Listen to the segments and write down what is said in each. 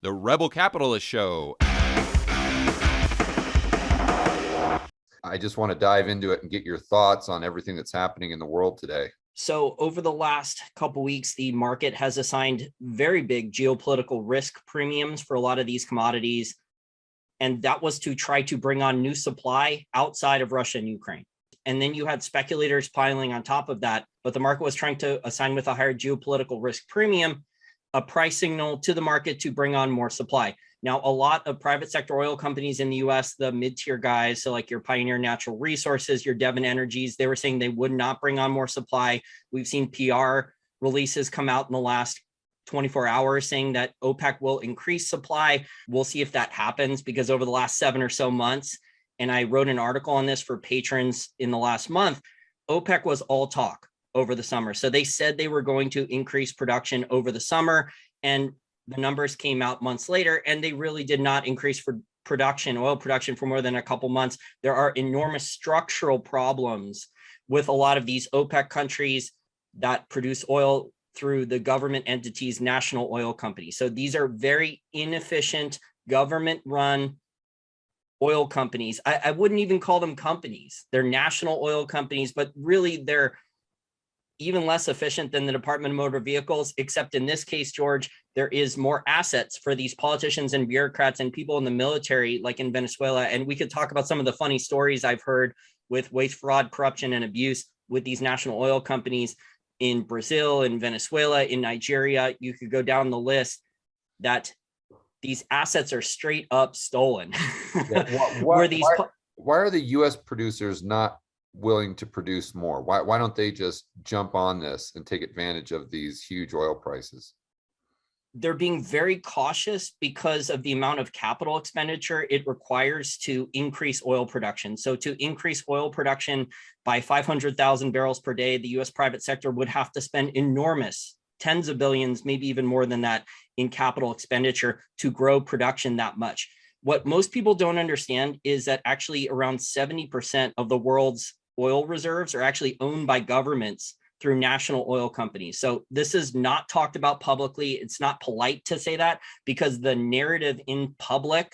The Rebel Capitalist Show. I just want to dive into it and get your thoughts on everything that's happening in the world today. So over the last couple of weeks, the market has assigned very big geopolitical risk premiums for a lot of these commodities. And that was to try to bring on new supply outside of Russia and Ukraine. And then you had speculators piling on top of that. But the market was trying to assign with a higher geopolitical risk premium, a price signal to the market to bring on more supply. Now, a lot of private sector oil companies in the US, the mid-tier guys, so like your Pioneer Natural Resources, your Devon Energies, they were saying they would not bring on more supply. We've seen PR releases come out in the last 24 hours saying that OPEC will increase supply. We'll see if that happens, because over the last 7 or so months, and I wrote an article on this for patrons in the last month, OPEC was all talk over the summer. So they said they were going to increase production over the summer, and the numbers came out months later, and they really did not increase for oil production for more than a couple months. There are enormous structural problems with a lot of these OPEC countries that produce oil through the government entities, national oil companies. So these are very inefficient government-run oil companies. I wouldn't even call them companies. They're national oil companies, but really they're even less efficient than the Department of Motor Vehicles, except in this case, George, there is more assets for these politicians and bureaucrats and people in the military, like in Venezuela. And we could talk about some of the funny stories I've heard with waste, fraud, corruption, and abuse with these national oil companies in Brazil, in Venezuela, in Nigeria. You could go down the list that these assets are straight up stolen. Yeah. Why are the U.S. producers not willing to produce more? Why don't they just jump on this and take advantage of these huge oil prices? They're being very cautious because of the amount of capital expenditure it requires to increase oil production. So to increase oil production by 500,000 barrels per day, the US private sector would have to spend enormous tens of billions, maybe even more than that, in capital expenditure to grow production that much. What most people don't understand is that actually around 70% of the world's oil reserves are actually owned by governments through national oil companies. So this is not talked about publicly. It's not polite to say that, because the narrative in public,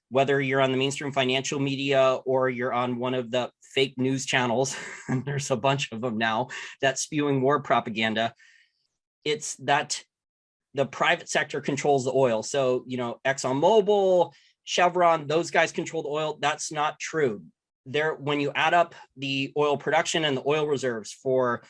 whether you're on the mainstream financial media or you're on one of the fake news channels, and there's a bunch of them now, that's spewing war propaganda, it's that the private sector controls the oil. So, ExxonMobil, Chevron, those guys control the oil. That's not true. When you add up the oil production and the oil reserves for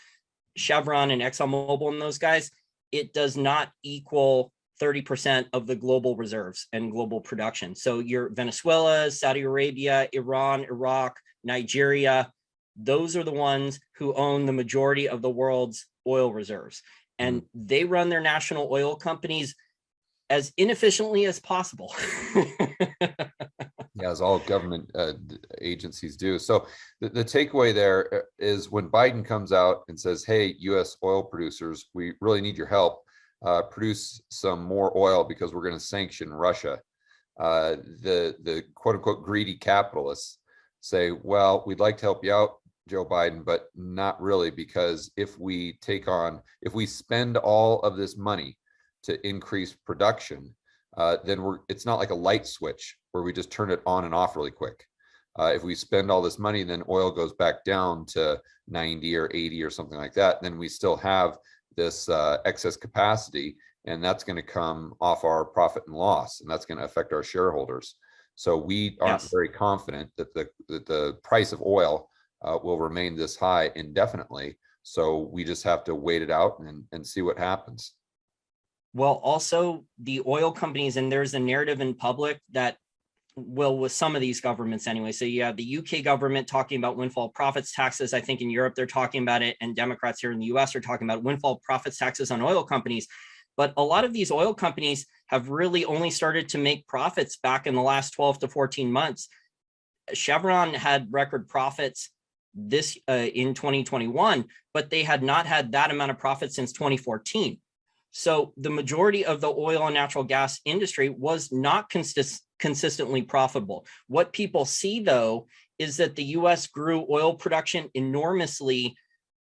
Chevron and ExxonMobil and those guys, it does not equal 30% of the global reserves and global production. So your Venezuela, Saudi Arabia, Iran, Iraq, Nigeria, those are the ones who own the majority of the world's oil reserves. And they run their national oil companies as inefficiently as possible. Yeah, as all government agencies do. So the takeaway there is, when Biden comes out and says, hey, U.S. oil producers, we really need your help, produce some more oil because we're going to sanction Russia. The quote unquote greedy capitalists say, well, we'd like to help you out, Joe Biden, but not really, because if we spend all of this money to increase production, then it's not like a light switch where we just turn it on and off really quick. If we spend all this money, then oil goes back down to 90 or 80 or something like that. Then we still have this excess capacity, and that's going to come off our profit and loss, and that's going to affect our shareholders. So we aren't very confident that the price of oil will remain this high indefinitely. So we just have to wait it out and see what happens. Well, also the oil companies, and there's a narrative in public that, well, with some of these governments anyway. So you have the UK government talking about windfall profits taxes. I think in Europe they're talking about it, and Democrats here in the US are talking about windfall profits taxes on oil companies. But a lot of these oil companies have really only started to make profits back in the last 12 to 14 months. Chevron had record profits this in 2021, but they had not had that amount of profit since 2014. So the majority of the oil and natural gas industry was not consistently profitable. What people see, though, is that the US grew oil production enormously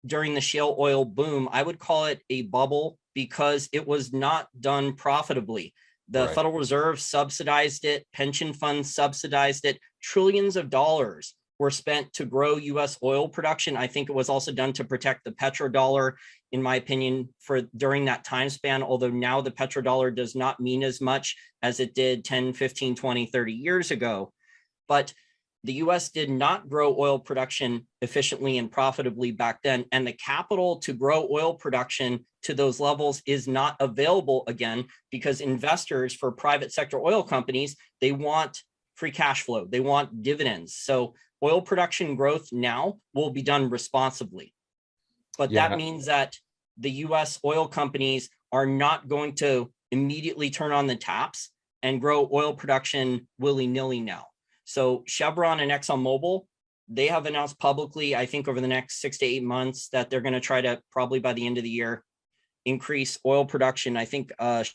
during the shale oil boom. I would call it a bubble because it was not done profitably. The Right. Federal Reserve subsidized it, pension funds subsidized it, trillions of dollars were spent to grow US oil production. I think it was also done to protect the petrodollar, in my opinion, for during that time span, although now the petrodollar does not mean as much as it did 10, 15, 20, 30 years ago. But the US did not grow oil production efficiently and profitably back then. And the capital to grow oil production to those levels is not available again, because investors for private sector oil companies, they want free cash flow, they want dividends. So oil production growth now will be done responsibly. But Yeah. that means that the US oil companies are not going to immediately turn on the taps and grow oil production willy-nilly now. So Chevron and ExxonMobil, they have announced publicly, I think over the next 6 to 8 months, that they're going to try to, probably by the end of the year, increase oil production, I think 10%,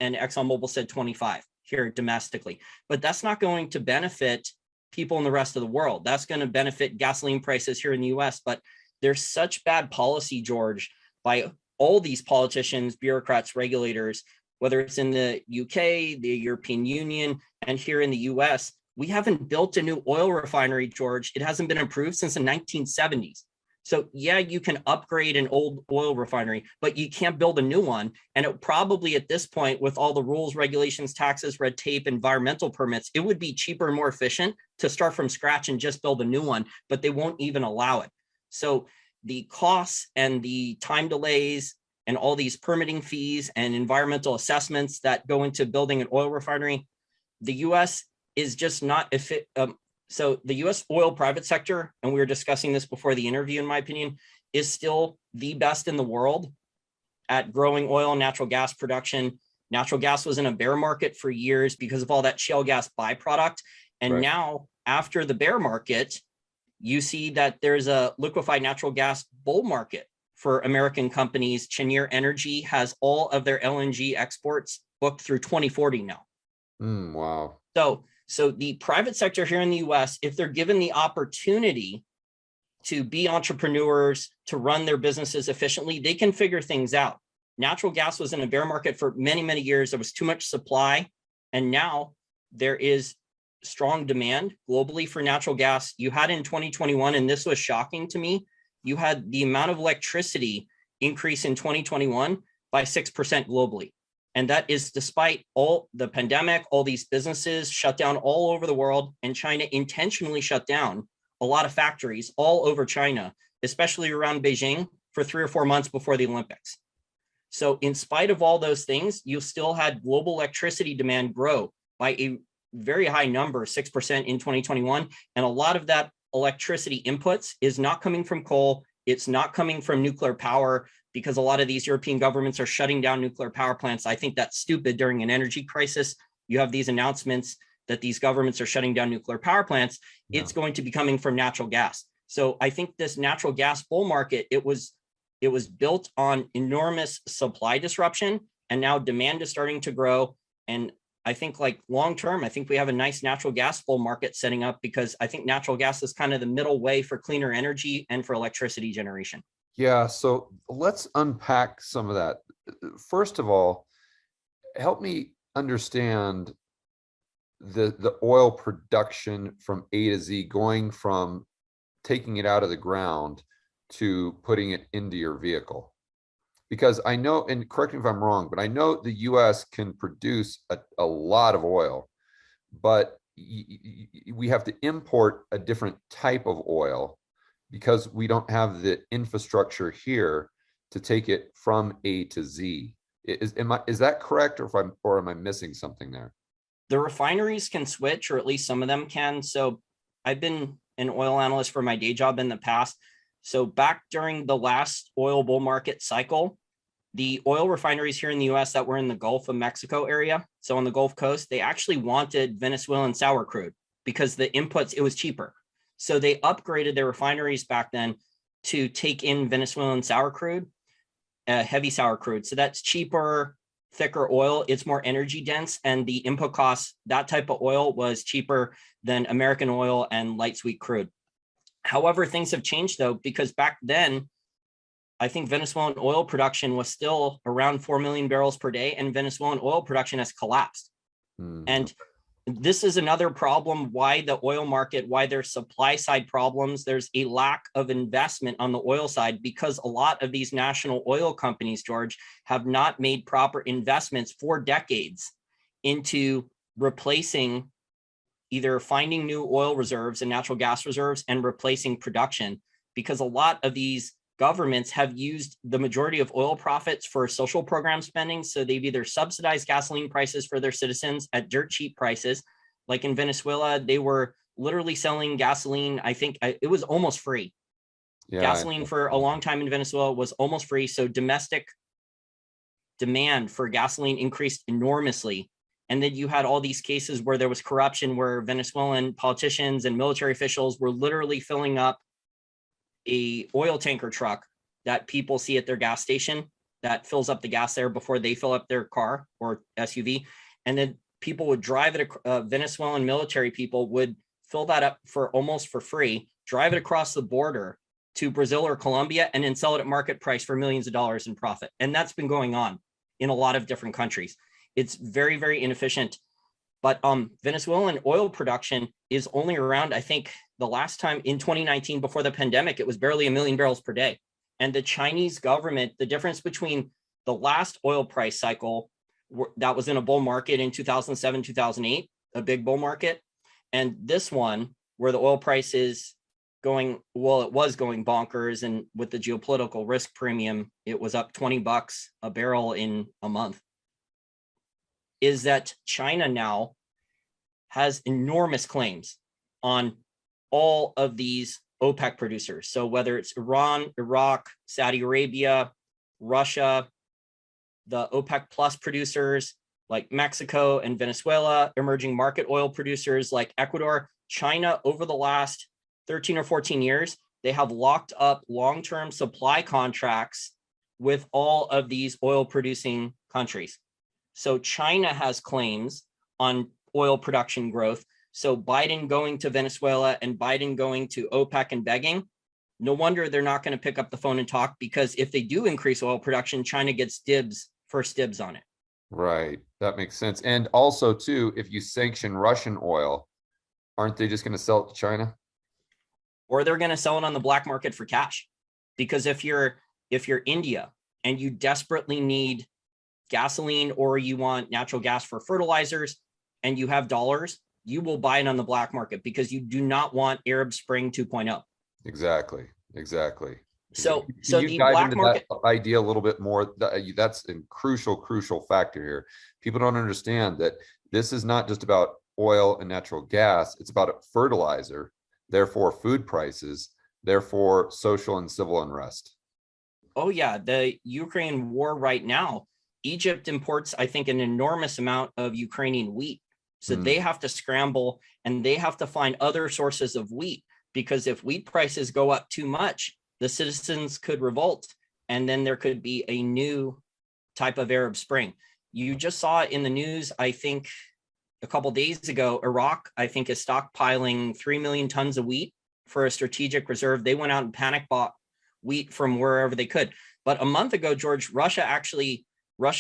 and ExxonMobil said 25 here domestically. But that's not going to benefit people in the rest of the world. That's going to benefit gasoline prices here in the US. But there's such bad policy, George, by all these politicians, bureaucrats, regulators, whether it's in the UK, the European Union, and here in the US. We haven't built a new oil refinery, George. It hasn't been improved since the 1970s. So yeah, you can upgrade an old oil refinery, but you can't build a new one. And it probably at this point, with all the rules, regulations, taxes, red tape, environmental permits, it would be cheaper and more efficient to start from scratch and just build a new one, but they won't even allow it. So the costs and the time delays and all these permitting fees and environmental assessments that go into building an oil refinery, the US is just not so the US oil private sector, and we were discussing this before the interview, in my opinion, is still the best in the world at growing oil and natural gas production. Natural gas was in a bear market for years because of all that shale gas byproduct. And Right. now, after the bear market, you see that there's a liquefied natural gas bull market for American companies. Cheniere Energy has all of their LNG exports booked through 2040 now. Wow. So the private sector here in the US, if they're given the opportunity to be entrepreneurs, to run their businesses efficiently, they can figure things out. Natural gas was in a bear market for many, many years. There was too much supply. And now there is strong demand globally for natural gas. You had in 2021, and this was shocking to me, you had the amount of electricity increase in 2021 by 6% globally. And that is despite all the pandemic, all these businesses shut down all over the world, and China intentionally shut down a lot of factories all over China, especially around Beijing, for 3 or 4 months before the Olympics. So in spite of all those things, you still had global electricity demand grow by a very high number, 6% in 2021. And a lot of that electricity inputs is not coming from coal. It's not coming from nuclear power, because a lot of these European governments are shutting down nuclear power plants. I think that's stupid. During an energy crisis, you have these announcements that these governments are shutting down nuclear power plants. Yeah. It's going to be coming from natural gas. So I think this natural gas bull market, it was built on enormous supply disruption, and now demand is starting to grow. And I think, like, long term, I think we have a nice natural gas bull market setting up, because I think natural gas is kind of the middle way for cleaner energy and for electricity generation. Yeah, so let's unpack some of that. First of all, help me understand the oil production from A to Z, going from taking it out of the ground to putting it into your vehicle. Because I know, and correct me if I'm wrong, but I know the US can produce a lot of oil, but we have to import a different type of oil because we don't have the infrastructure here to take it from A to Z. Is that correct, or am I missing something there? The refineries can switch, or at least some of them can. So I've been an oil analyst for my day job in the past. So back during the last oil bull market cycle, the oil refineries here in the US that were in the Gulf of Mexico area, so on the Gulf Coast, they actually wanted Venezuelan sour crude because the inputs, it was cheaper. So they upgraded their refineries back then to take in Venezuelan sour crude, heavy sour crude. So that's cheaper, thicker oil. It's more energy dense, and the input costs, that type of oil was cheaper than American oil and light sweet crude. However, things have changed though, because back then I think Venezuelan oil production was still around 4 million barrels per day, and Venezuelan oil production has collapsed. And this is another problem why the oil market, why there's supply side problems. There's a lack of investment on the oil side because a lot of these national oil companies, George, have not made proper investments for decades into replacing, either finding new oil reserves and natural gas reserves and replacing production, because a lot of these governments have used the majority of oil profits for social program spending. So they've either subsidized gasoline prices for their citizens at dirt cheap prices. Like in Venezuela, they were literally selling gasoline. I think it was almost free. Yeah, gasoline for a long time in Venezuela was almost free. So domestic demand for gasoline increased enormously. And then you had all these cases where there was corruption, where Venezuelan politicians and military officials were literally filling up a oil tanker truck that people see at their gas station that fills up the gas there before they fill up their car or SUV. And then people would drive it, Venezuelan military people would fill that up for almost for free, drive it across the border to Brazil or Colombia, and then sell it at market price for millions of dollars in profit. And that's been going on in a lot of different countries. It's very, very inefficient. But Venezuelan oil production is only around, I think, the last time in 2019, before the pandemic, it was barely 1 million barrels per day. And the Chinese government, the difference between the last oil price cycle that was in a bull market in 2007, 2008, a big bull market, and this one where the oil price is going, well, it was going bonkers. And with the geopolitical risk premium, it was up $20 a barrel in a month. Is that China now has enormous claims on all of these OPEC producers. So whether it's Iran, Iraq, Saudi Arabia, Russia, the OPEC plus producers like Mexico and Venezuela, emerging market oil producers like Ecuador, China, over the last 13 or 14 years, they have locked up long-term supply contracts with all of these oil producing countries. So China has claims on oil production growth. So Biden going to Venezuela and Biden going to OPEC and begging, no wonder they're not going to pick up the phone and talk, because if they do increase oil production, China gets first dibs on it. Right. That makes sense. And also, too, if you sanction Russian oil, aren't they just going to sell it to China? Or they're going to sell it on the black market for cash. Because if you're India and you desperately need gasoline, or you want natural gas for fertilizers, and you have dollars, you will buy it on the black market, because you do not want Arab Spring 2.0. Exactly. So Can you the dive black into market that idea a little bit more? That's a crucial factor here. People don't understand that this is not just about oil and natural gas. It's about fertilizer, therefore food prices, therefore social and civil unrest. Oh yeah, the Ukraine war right now, Egypt imports, I think, an enormous amount of Ukrainian wheat. So they have to scramble and they have to find other sources of wheat, because if wheat prices go up too much, the citizens could revolt, and then there could be a new type of Arab Spring. You just saw it in the news, I think a couple of days ago, Iraq, I think, is stockpiling 3 million tons of wheat for a strategic reserve. They went out and panic bought wheat from wherever they could. But a month ago, George, Russia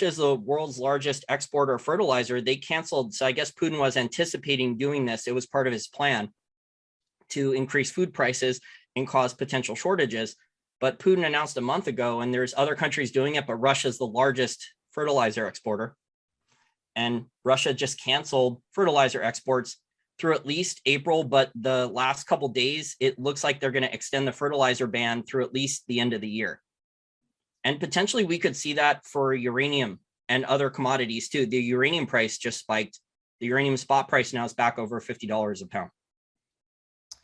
is the world's largest exporter of fertilizer. They canceled. So I guess Putin was anticipating doing this. It was part of his plan to increase food prices and cause potential shortages. But Putin announced a month ago, and there's other countries doing it, but Russia's the largest fertilizer exporter. And Russia just canceled fertilizer exports through at least April, but the last couple of days, it looks like they're going to extend the fertilizer ban through at least the end of the year. And potentially we could see that for uranium and other commodities too. The uranium price just spiked. The uranium spot price now is back over $50 a pound.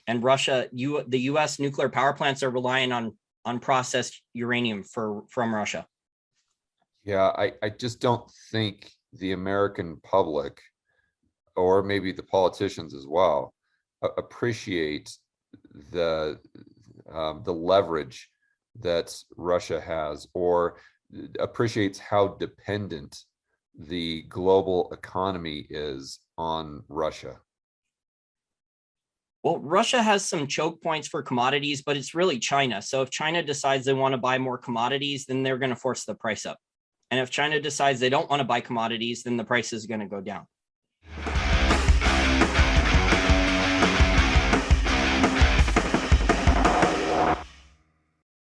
And Russia, the US nuclear power plants are relying on processed uranium from Russia. Yeah, I just don't think the American public, or maybe the politicians as well, appreciate the leverage that Russia has, or appreciates how dependent the global economy is on Russia. Well, Russia has some choke points for commodities, but it's really China. So if China decides they want to buy more commodities, then they're going to force the price up. And if China decides they don't want to buy commodities, then the price is going to go down.